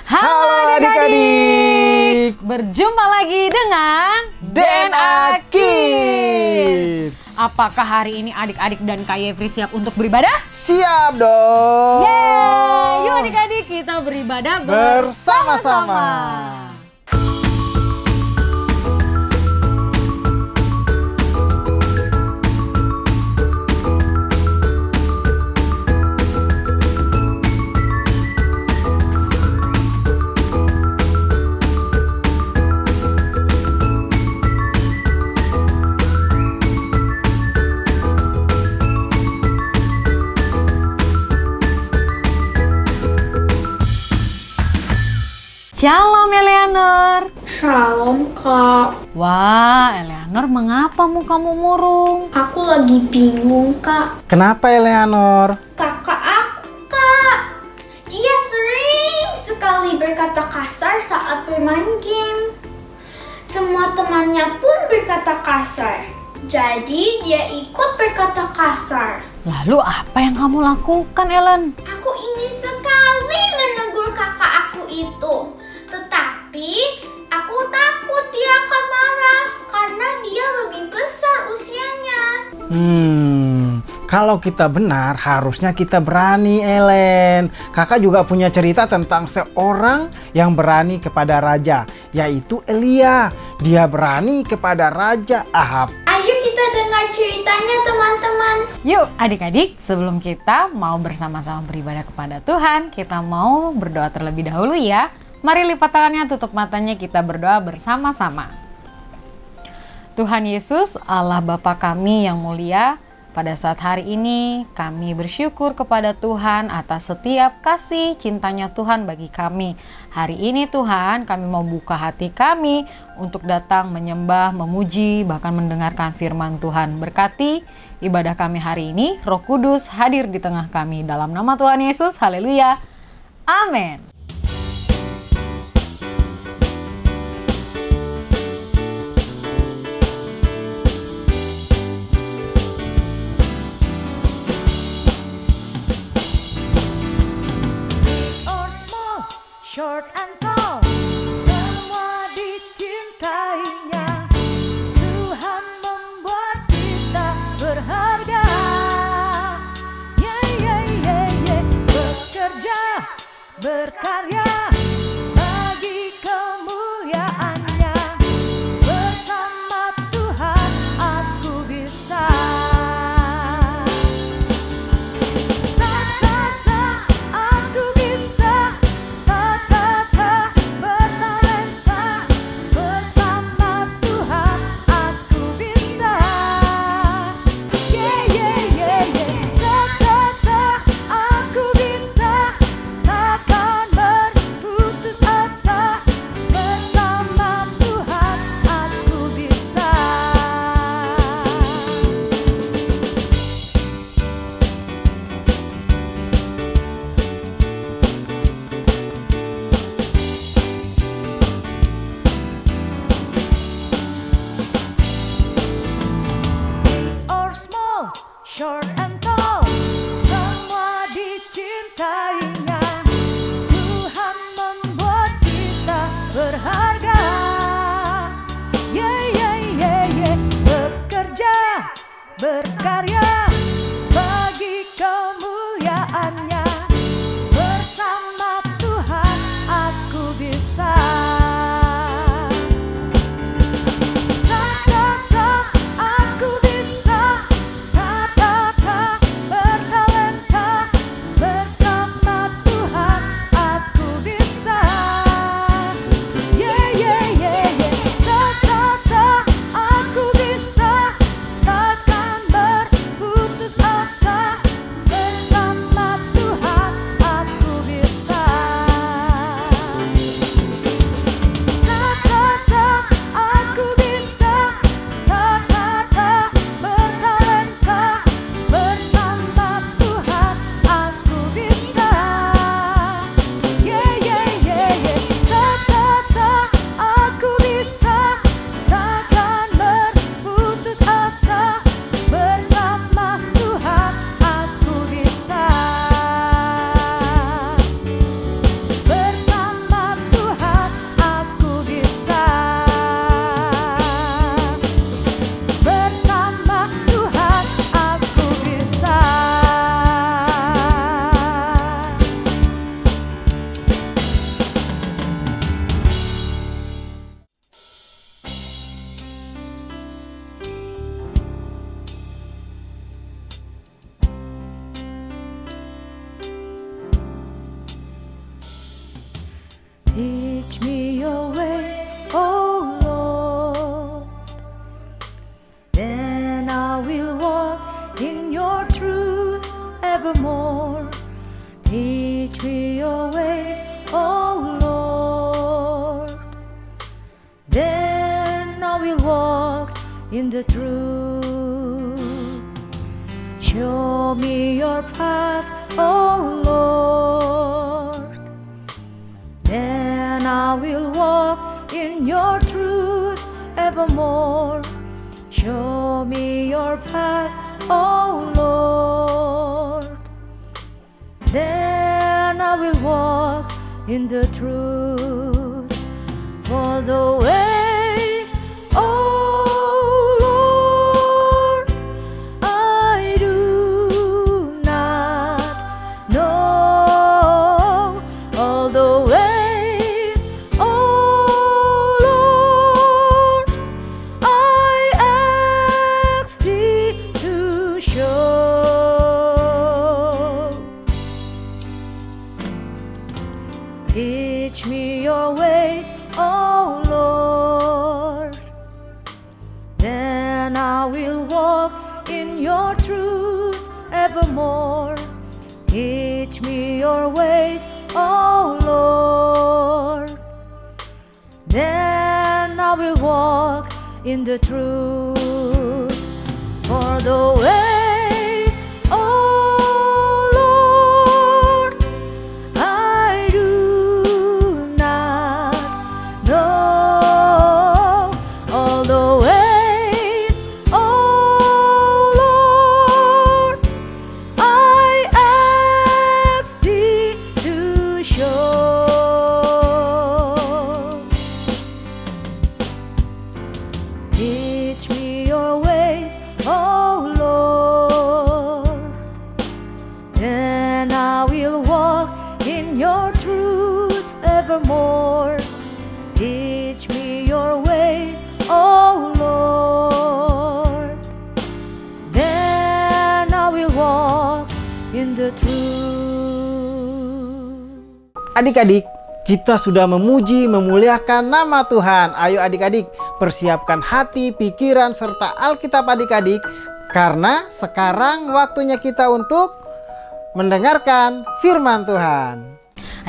Halo adik-adik, berjumpa lagi dengan DNA Kids. Apakah hari ini adik-adik dan Kak Yefri siap untuk beribadah? Siap dong. Yeay, yuk adik-adik kita beribadah bersama-sama. Shalom Eleanor. Shalom kak, Wah Eleanor, mengapa mukamu murung? aku lagi bingung kak. Kenapa Eleanor? Kakak aku kak, dia sering sekali berkata kasar saat bermain game. Semua temannya pun berkata kasar, jadi dia ikut berkata kasar. Lalu apa yang kamu lakukan Ellen? Aku ingin sekali menegur kakak aku itu, tetapi aku takut dia akan marah karena dia lebih besar usianya. Kalau kita benar, harusnya kita berani, Ellen. Kakak juga punya cerita tentang seorang yang berani kepada raja, yaitu Elia. Dia berani kepada Raja Ahab. Ayo kita dengar ceritanya teman-teman. Yuk adik-adik, sebelum kita mau bersama-sama beribadah kepada Tuhan, kita mau berdoa terlebih dahulu ya. Mari lipat tangannya, tutup matanya, kita berdoa bersama-sama. Tuhan Yesus, Allah Bapa kami yang mulia, pada saat hari ini kami bersyukur kepada Tuhan atas setiap kasih cintanya Tuhan bagi kami. Hari ini Tuhan, kami mau buka hati kami untuk datang menyembah, memuji, bahkan mendengarkan firman Tuhan. Berkati ibadah kami hari ini, Roh Kudus hadir di tengah kami. Dalam nama Tuhan Yesus, haleluya, amin. Short and tall, semua dicintainya. Tuhan membuat kita berharga. Bekerja, berkarya bagi kemuliaannya. Bersama Tuhan aku bisa. Aku bisa. Bersama Tuhan aku bisa. Aku bisa takkan berhenti. Teach me your ways, oh Lord. Then I will walk in your truth evermore. Teach me your ways, oh Lord. Then I will walk in the truth. Show me your path, oh Lord. Then I will walk in your truth evermore. Show me your path, oh Lord. Then I will walk in the truth. For the way, oh Lord, I do not know all the ways, oh Lord, I ask thee to show. Teach me your ways, oh Lord. Then I will walk in your truth evermore. Teach me your ways, oh Lord. Then I will walk in the truth. For the way, oh Lord, I do not know all the ways, oh Lord, I ask thee to show. Teach me your ways, oh Lord. Then I will walk in your truth evermore. Teach me your ways, oh Lord. Then I will walk in the truth. Adik-adik, kita sudah memuji, memuliakan nama Tuhan. Ayo adik-adik, persiapkan hati, pikiran, serta Alkitab adik-adik. Karena sekarang waktunya kita untuk mendengarkan firman Tuhan.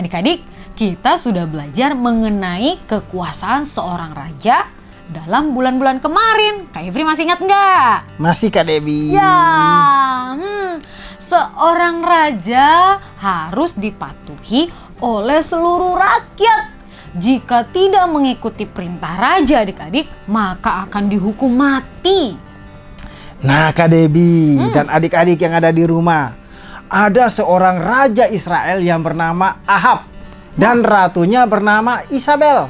Adik-adik, kita sudah belajar mengenai kekuasaan seorang raja dalam bulan-bulan kemarin. Kak Ivri masih ingat nggak? Masih Kak Debbie? Ya, seorang raja harus dipatuhi oleh seluruh rakyat. Jika tidak mengikuti perintah raja adik-adik, maka akan dihukum mati. Nah Kak Debbie dan adik-adik yang ada di rumah, ada seorang raja Israel yang bernama Ahab dan ratunya bernama Isabel.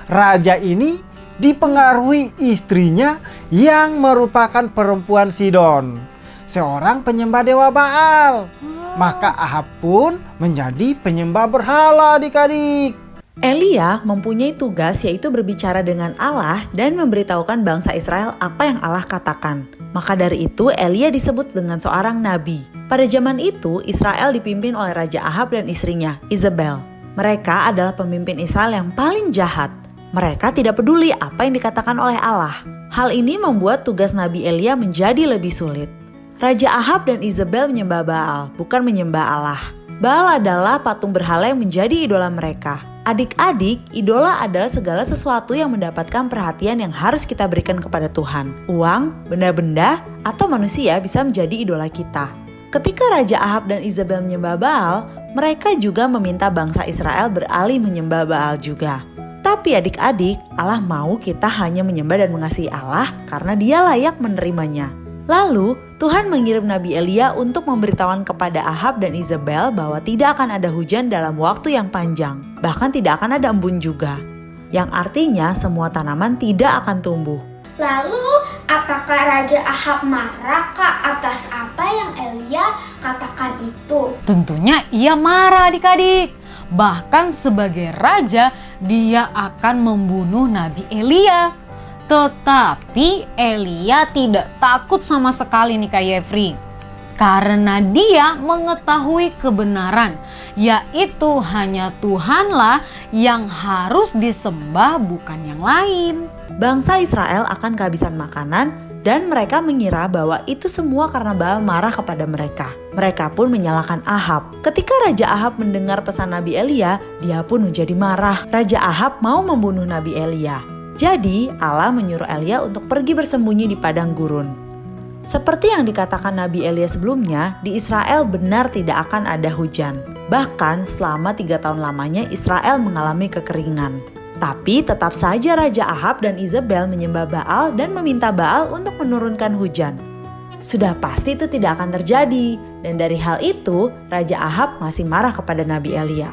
Raja ini dipengaruhi istrinya yang merupakan perempuan Sidon, seorang penyembah dewa Baal. Maka Ahab pun menjadi penyembah berhala adik-adik. Elia mempunyai tugas yaitu berbicara dengan Allah dan memberitahukan bangsa Israel apa yang Allah katakan. Maka dari itu Elia disebut dengan seorang nabi. Pada zaman itu Israel dipimpin oleh Raja Ahab dan istrinya, Isabel. Mereka adalah pemimpin Israel yang paling jahat. Mereka tidak peduli apa yang dikatakan oleh Allah. Hal ini membuat tugas Nabi Elia menjadi lebih sulit. Raja Ahab dan Isabel menyembah Baal, bukan menyembah Allah. Baal adalah patung berhala yang menjadi idola mereka. Adik-adik, idola adalah segala sesuatu yang mendapatkan perhatian yang harus kita berikan kepada Tuhan. Uang, benda-benda, atau manusia bisa menjadi idola kita. Ketika Raja Ahab dan Isabel menyembah Baal, mereka juga meminta bangsa Israel beralih menyembah Baal juga. Tapi adik-adik, Allah mau kita hanya menyembah dan mengasihi Allah karena Dia layak menerimanya. Lalu, Tuhan mengirim Nabi Elia untuk memberitahukan kepada Ahab dan Isabel bahwa tidak akan ada hujan dalam waktu yang panjang. Bahkan tidak akan ada embun juga. Yang artinya semua tanaman tidak akan tumbuh. Lalu, apakah Raja Ahab marah Kak atas apa yang Elia katakan itu? Tentunya ia marah adik-adik. Bahkan sebagai raja, dia akan membunuh Nabi Elia. Tetapi Elia tidak takut sama sekali nih Kak Yefri. karena dia mengetahui kebenaran, yaitu hanya Tuhanlah yang harus disembah, bukan yang lain. Bangsa Israel akan kehabisan makanan dan mereka mengira bahwa itu semua karena Baal marah kepada mereka. Mereka pun menyalahkan Ahab. Ketika Raja Ahab mendengar pesan Nabi Elia, dia pun menjadi marah. Raja Ahab mau membunuh Nabi Elia. Jadi Allah menyuruh Elia untuk pergi bersembunyi di padang gurun. Seperti yang dikatakan Nabi Elia sebelumnya, di Israel benar tidak akan ada hujan. Bahkan selama 3 tahun lamanya Israel mengalami kekeringan. Tapi tetap saja Raja Ahab dan Izebel menyembah Baal dan meminta Baal untuk menurunkan hujan. Sudah pasti itu tidak akan terjadi. Dan dari hal itu, Raja Ahab masih marah kepada Nabi Elia.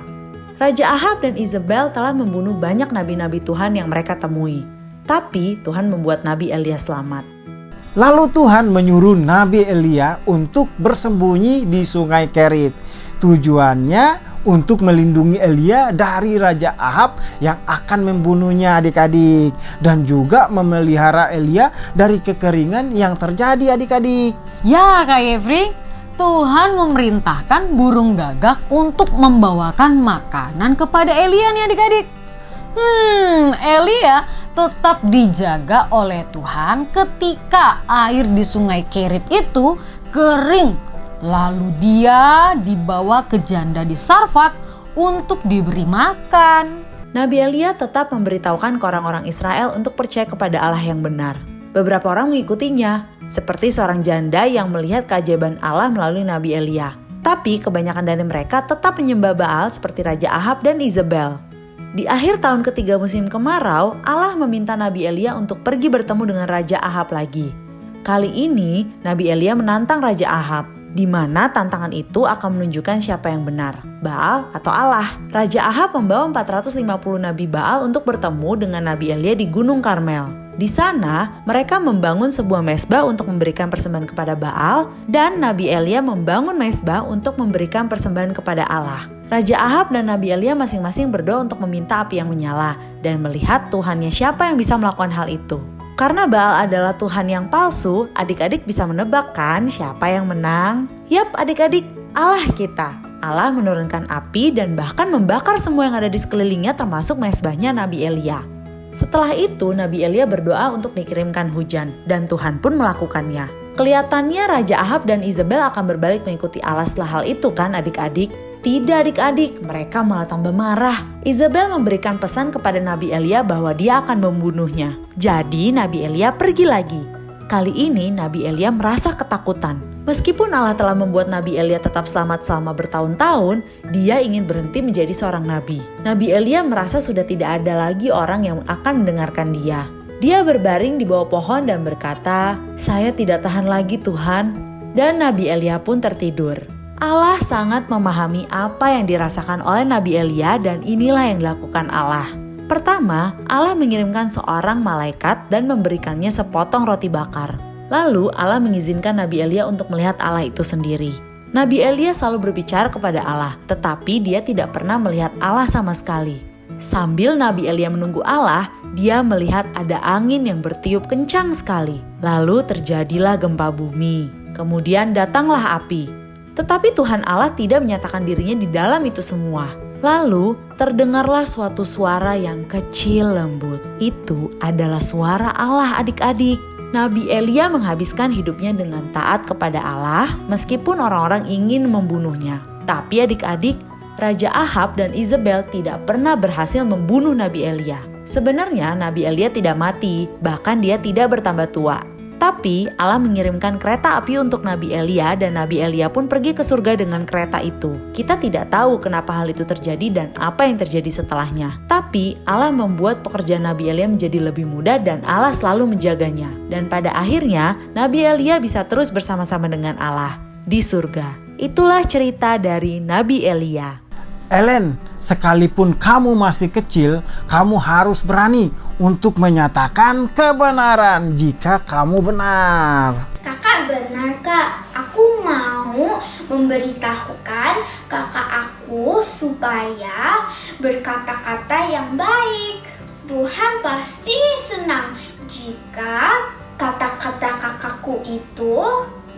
Raja Ahab dan Izebel telah membunuh banyak nabi-nabi Tuhan yang mereka temui. Tapi Tuhan membuat Nabi Elia selamat. Lalu Tuhan menyuruh Nabi Elia untuk bersembunyi di sungai Kerit. Tujuannya untuk melindungi Elia dari Raja Ahab yang akan membunuhnya adik-adik. Dan juga memelihara Elia dari kekeringan yang terjadi adik-adik. Ya Kak Yefri, Tuhan memerintahkan burung gagak untuk membawakan makanan kepada Elia nih adik-adik. Elia tetap dijaga oleh Tuhan ketika air di sungai Kerit itu kering. Lalu dia dibawa ke janda di Sarfat untuk diberi makan. Nabi Elia tetap memberitahukan ke orang-orang Israel untuk percaya kepada Allah yang benar. Beberapa orang mengikutinya, seperti seorang janda yang melihat keajaiban Allah melalui Nabi Elia. Tapi kebanyakan dari mereka tetap menyembah Baal seperti Raja Ahab dan Izebel. Di akhir tahun ketiga musim kemarau, Allah meminta Nabi Elia untuk pergi bertemu dengan Raja Ahab lagi. Kali ini, Nabi Elia menantang Raja Ahab, di mana tantangan itu akan menunjukkan siapa yang benar, Baal atau Allah. Raja Ahab membawa 450 Nabi Baal untuk bertemu dengan Nabi Elia di Gunung Karmel. Di sana, mereka membangun sebuah mezbah untuk memberikan persembahan kepada Baal, dan Nabi Elia membangun mezbah untuk memberikan persembahan kepada Allah. Raja Ahab dan Nabi Elia masing-masing berdoa untuk meminta api yang menyala dan melihat Tuhannya siapa yang bisa melakukan hal itu. Karena Baal adalah Tuhan yang palsu, adik-adik bisa menebak kan siapa yang menang? Yap adik-adik, Allah kita. Allah menurunkan api dan bahkan membakar semua yang ada di sekelilingnya termasuk mezbahnya Nabi Elia. Setelah itu Nabi Elia berdoa untuk dikirimkan hujan dan Tuhan pun melakukannya. Kelihatannya Raja Ahab dan Izebel akan berbalik mengikuti Allah setelah hal itu kan adik-adik? Tidak adik-adik, mereka malah tambah marah. Izebel memberikan pesan kepada Nabi Elia bahwa dia akan membunuhnya. Jadi Nabi Elia pergi lagi. Kali ini Nabi Elia merasa ketakutan. Meskipun Allah telah membuat Nabi Elia tetap selamat selama bertahun-tahun, dia ingin berhenti menjadi seorang nabi. Nabi Elia merasa sudah tidak ada lagi orang yang akan mendengarkan dia. Dia berbaring di bawah pohon dan berkata, "Saya tidak tahan lagi Tuhan." Dan Nabi Elia pun tertidur. Allah sangat memahami apa yang dirasakan oleh Nabi Elia dan inilah yang dilakukan Allah. Pertama, Allah mengirimkan seorang malaikat dan memberikannya sepotong roti bakar. Lalu Allah mengizinkan Nabi Elia untuk melihat Allah itu sendiri. Nabi Elia selalu berbicara kepada Allah, tetapi dia tidak pernah melihat Allah sama sekali. Sambil Nabi Elia menunggu Allah, dia melihat ada angin yang bertiup kencang sekali. Lalu terjadilah gempa bumi. Kemudian datanglah api. Tetapi Tuhan Allah tidak menyatakan dirinya di dalam itu semua. Lalu terdengarlah suatu suara yang kecil lembut. Itu adalah suara Allah adik-adik. Nabi Elia menghabiskan hidupnya dengan taat kepada Allah meskipun orang-orang ingin membunuhnya. Tapi adik-adik, Raja Ahab dan Izebel tidak pernah berhasil membunuh Nabi Elia. Sebenarnya Nabi Elia tidak mati, bahkan dia tidak bertambah tua. Tapi Allah mengirimkan kereta api untuk Nabi Elia dan Nabi Elia pun pergi ke surga dengan kereta itu. Kita tidak tahu kenapa hal itu terjadi dan apa yang terjadi setelahnya. Tapi Allah membuat pekerjaan Nabi Elia menjadi lebih mudah dan Allah selalu menjaganya. Dan pada akhirnya Nabi Elia bisa terus bersama-sama dengan Allah di surga. Itulah cerita dari Nabi Elia. Ellen, sekalipun kamu masih kecil, kamu harus berani untuk menyatakan kebenaran jika kamu benar. Kakak benar kak, aku mau memberitahukan kakak aku supaya berkata-kata yang baik. Tuhan pasti senang jika kata-kata kakakku itu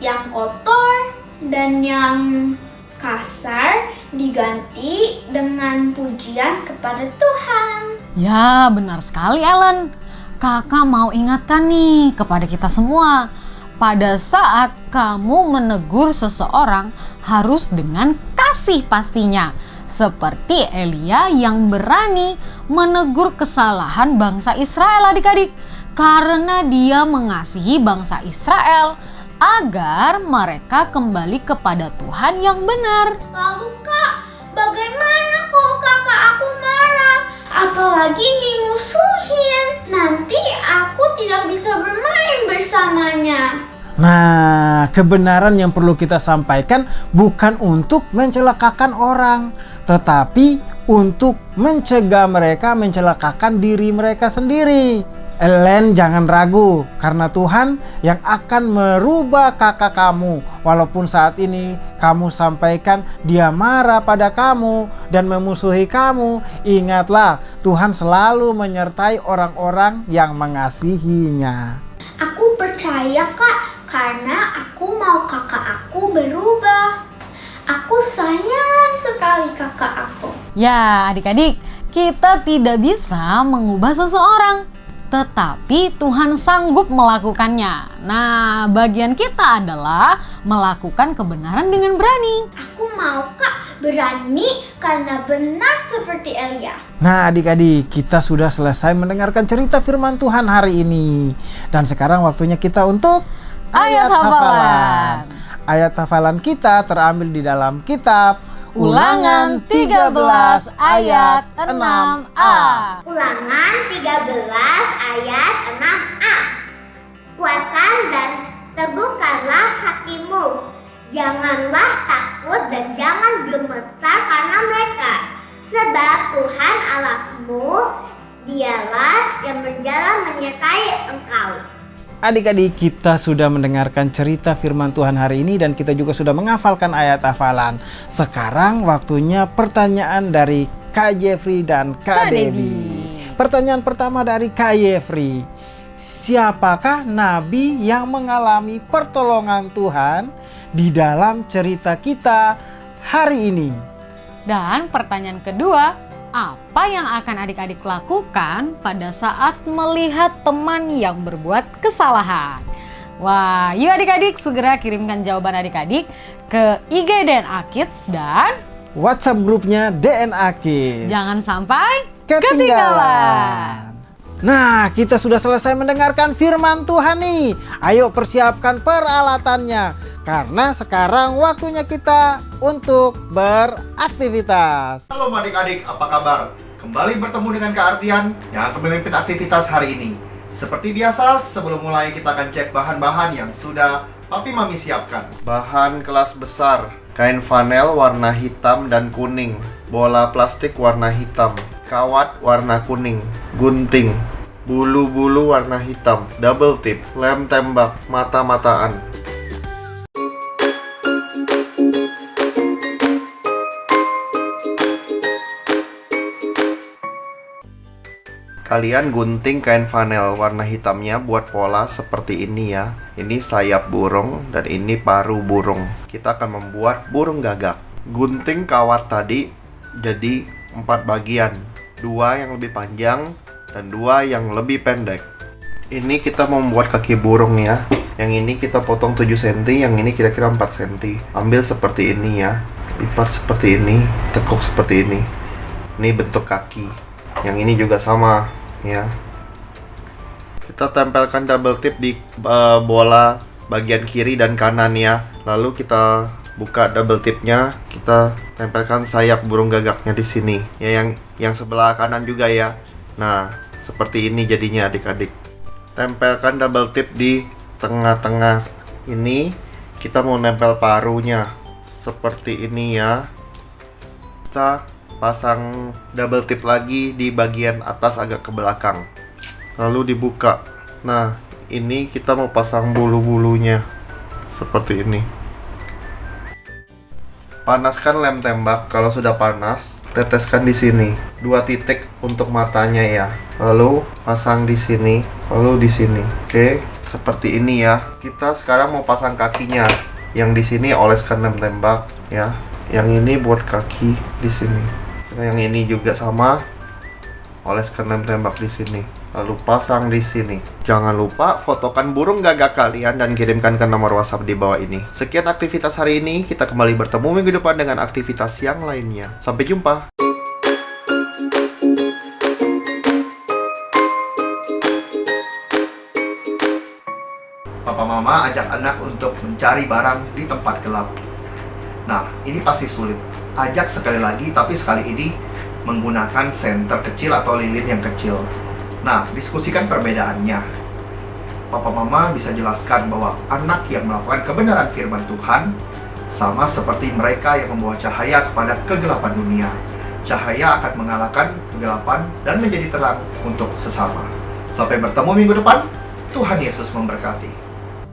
yang kotor dan yang kasar diganti dengan pujian kepada Tuhan. Ya, benar sekali Ellen. Kakak mau ingatkan nih kepada kita semua. Pada saat kamu menegur seseorang harus dengan kasih pastinya. Seperti Elia yang berani menegur kesalahan bangsa Israel adik-adik. Karena dia mengasihi bangsa Israel agar mereka kembali kepada Tuhan yang benar. Lalu Kak, bagaimana kalau kakak aku marah? Apalagi dimusuhin. Nanti aku tidak bisa bermain bersamanya. Nah, kebenaran yang perlu kita sampaikan bukan untuk mencelakakan orang, tetapi untuk mencegah mereka mencelakakan diri mereka sendiri. Ellen, jangan ragu, karena Tuhan yang akan merubah kakak kamu. Walaupun saat ini kamu sampaikan dia marah pada kamu dan memusuhi kamu, ingatlah Tuhan selalu menyertai orang-orang yang mengasihinya. Aku percaya Kak, karena aku mau kakak aku berubah. Aku sayang sekali kakak aku. Ya, adik-adik, kita tidak bisa mengubah seseorang, tetapi Tuhan sanggup melakukannya. Nah, bagian kita adalah melakukan kebenaran dengan berani. Aku mau Kak berani karena benar seperti Elia. Nah, adik-adik, kita sudah selesai mendengarkan cerita firman Tuhan hari ini. Dan sekarang waktunya kita untuk Ayat hafalan. Ayat hafalan kita terambil di dalam kitab Ulangan 13 ayat 6a. Ulangan 13 ayat 6a. Kuatkan dan teguhkanlah hatimu. Janganlah takut dan jangan gemetar karena mereka. Sebab Tuhan Allahmu, dialah yang berjalan menyertai engkau. Adik-adik, kita sudah mendengarkan cerita firman Tuhan hari ini dan kita juga sudah menghafalkan ayat hafalan. Sekarang waktunya pertanyaan dari Kak Jeffrey dan Kak Debbie. Pertanyaan pertama dari Kak Jeffrey. Siapakah nabi yang mengalami pertolongan Tuhan di dalam cerita kita hari ini? Dan pertanyaan kedua, apa yang akan adik-adik lakukan pada saat melihat teman yang berbuat kesalahan? Wah, yuk adik-adik segera kirimkan jawaban adik-adik ke IG DNA Kids dan WhatsApp grupnya DNA Kids. jangan sampai ketinggalan. Nah, kita sudah selesai mendengarkan firman Tuhan nih. Ayo persiapkan peralatannya, karena sekarang waktunya kita untuk beraktivitas. Halo adik-adik, apa kabar? Kembali bertemu dengan Kak Ardian yang akan memimpin aktivitas hari ini. Seperti biasa, sebelum mulai kita akan cek bahan-bahan yang sudah Papi Mami siapkan. Bahan kelas besar, kain flanel warna hitam dan kuning, bola plastik warna hitam, kawat warna kuning, gunting, bulu-bulu warna hitam, double tip, lem tembak, mata-mataan. Kalian gunting kain flanel warna hitamnya buat pola seperti ini ya. Ini sayap burung dan ini paru burung. Kita akan membuat burung gagak. Gunting kawat tadi jadi 4 bagian. 2 yang lebih panjang dan 2 yang lebih pendek. Ini kita membuat kaki burung ya. Yang ini kita potong 7 cm, yang ini kira-kira 4 cm. Ambil seperti ini ya. Lipat seperti ini, tekuk seperti ini. Ini bentuk kaki. Yang ini juga sama ya. Kita tempelkan double tip di bola bagian kiri dan kanan ya. Lalu kita buka double tipnya, kita tempelkan sayap burung gagaknya di sini. Ya, yang sebelah kanan juga ya. Nah, seperti ini jadinya adik-adik. Tempelkan double tip di tengah-tengah ini. Kita mau nempel parunya seperti ini ya. Kita pasang double tip lagi di bagian atas agak ke belakang, lalu dibuka. Nah, ini kita mau pasang bulu-bulunya seperti ini. Panaskan lem tembak. Kalau sudah panas, teteskan di sini 2 titik untuk matanya ya. Lalu pasang di sini, lalu di sini. Oke, seperti ini ya. Kita sekarang mau pasang kakinya Yang di sini oleskan lem tembak ya. Yang ini buat kaki di sini. Yang ini juga sama, oleskan lem tembak di sini. Lalu pasang di sini. Jangan lupa fotokan burung gagak kalian dan kirimkan ke nomor WhatsApp di bawah ini. Sekian aktivitas hari ini. Kita kembali bertemu minggu depan dengan aktivitas yang lainnya. Sampai jumpa. Papa Mama ajak anak untuk mencari barang di tempat gelap. Nah, ini pasti sulit. Ajak sekali lagi, tapi sekali ini menggunakan senter kecil atau lilin yang kecil. Nah, diskusikan perbedaannya. Papa Mama bisa jelaskan bahwa anak yang melakukan kebenaran firman Tuhan sama seperti mereka yang membawa cahaya kepada kegelapan dunia. Cahaya akan mengalahkan kegelapan dan menjadi terang untuk sesama. Sampai bertemu minggu depan. Tuhan Yesus memberkati.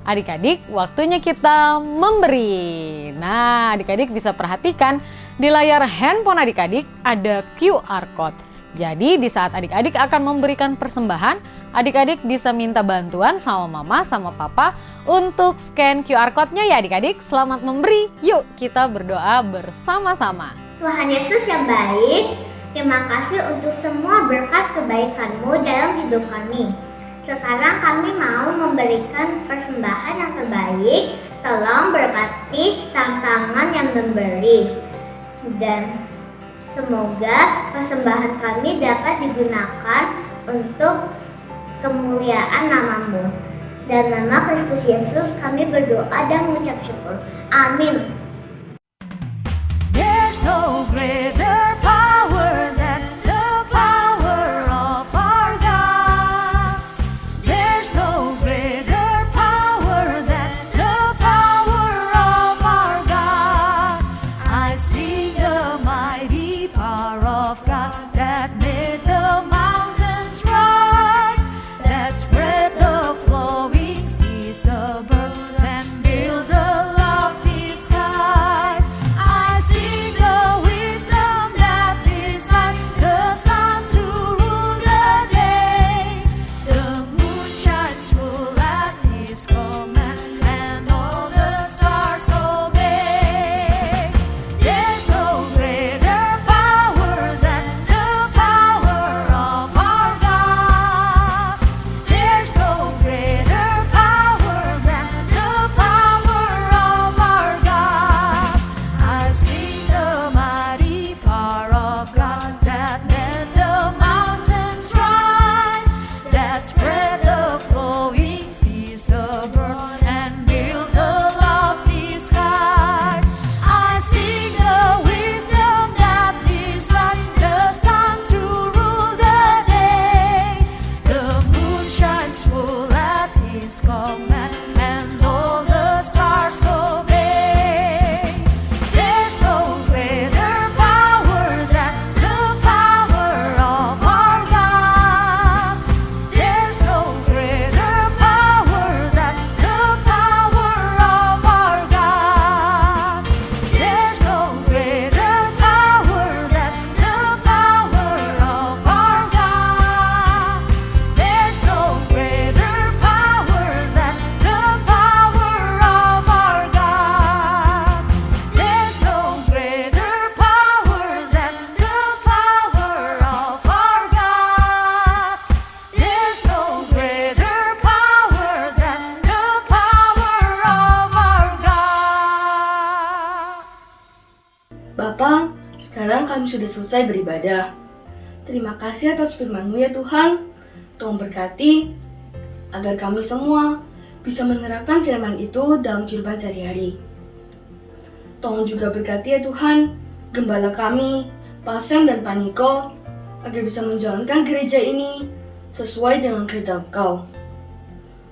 Adik-adik, waktunya kita memberi. Nah, adik-adik bisa perhatikan di layar handphone adik-adik ada QR Code. Jadi di saat adik-adik akan memberikan persembahan, adik-adik bisa minta bantuan sama mama sama papa untuk scan QR Code-nya ya adik-adik. Selamat memberi, yuk kita berdoa bersama-sama. Tuhan Yesus yang baik, terima kasih untuk semua berkat kebaikan-Mu dalam hidup kami. Sekarang kami mau memberikan persembahan yang terbaik. Tolong berkati tantangan yang memberi. Dan semoga persembahan kami dapat digunakan untuk kemuliaan nama-Mu. Dan nama Kristus Yesus kami berdoa dan mengucap syukur. Amin. There's no greater power than the power of our God. There's no greater power than the power of our God. I see the mighty power of God that made the mountains rise, that spread the flowing seas above and built the lofty skies. I see the wisdom that designed the sun to rule the day. The moon shines full at His command, and all the stars obey. There's no greater power than the power of our God. There's no greater power than the power of our God. I see the mighty power of God that made the mountains rise, that spread the flowing seas abroad and built the lofty skies. I see the wisdom that designed the sun to rule the day. The moon shines full at His command, and all the stars obey. There's no greater power than the power of our God. There's no greater power than the power of our God. There's no greater power than the power of our God. There's no greater power than the power of our God. There's no greater power than the power of our God. There's no greater power than the power of our God. Bapa, sekarang kami sudah selesai beribadah. Terima kasih atas firman-Mu ya Tuhan. Tolong berkati agar kami semua bisa menerapkan firman itu dalam kehidupan sehari-hari. Tolong juga berkati ya Tuhan, gembala kami, Pak Sam dan Pak Niko, agar bisa menjalankan gereja ini sesuai dengan kehendak Kau.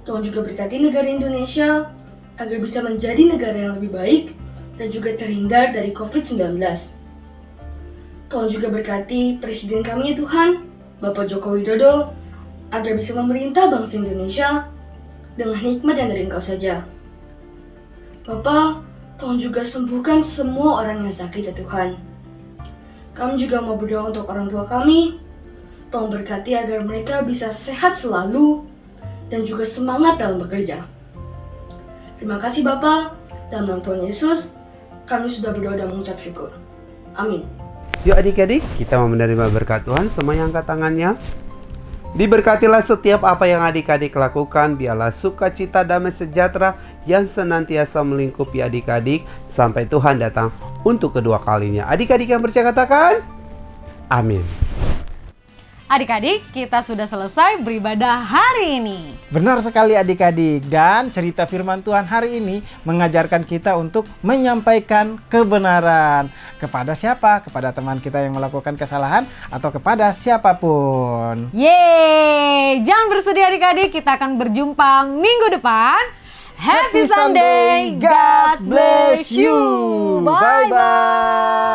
Tolong juga berkati negara Indonesia agar bisa menjadi negara yang lebih baik dan juga terhindar dari COVID-19. Tolong juga berkati Presiden kami ya Tuhan, Bapak Joko Widodo, agar bisa memerintah bangsa Indonesia dengan hikmat yang dari Engkau saja. Bapak, tolong juga sembuhkan semua orang yang sakit ya Tuhan. Kami juga mau berdoa untuk orang tua kami. Tolong berkati agar mereka bisa sehat selalu dan juga semangat dalam bekerja. Terima kasih Bapa. Dalam nama Tuhan Yesus, kami sudah berdoa dan mengucap syukur. Amin. Yuk adik-adik, kita mau menerima berkat Tuhan. Semuanya angkat tangannya. Diberkatilah setiap apa yang adik-adik lakukan. Biarlah sukacita damai sejahtera yang senantiasa melingkupi adik-adik sampai Tuhan datang untuk kedua kalinya. Adik-adik yang percaya katakan, amin. Adik-adik, kita sudah selesai beribadah hari ini. Benar sekali adik-adik, dan cerita firman Tuhan hari ini mengajarkan kita untuk menyampaikan kebenaran. Kepada siapa? Kepada teman kita yang melakukan kesalahan atau kepada siapapun. Yeay, jangan bersedih adik-adik, kita akan berjumpa minggu depan. Happy Sunday, God bless you. Bye-bye.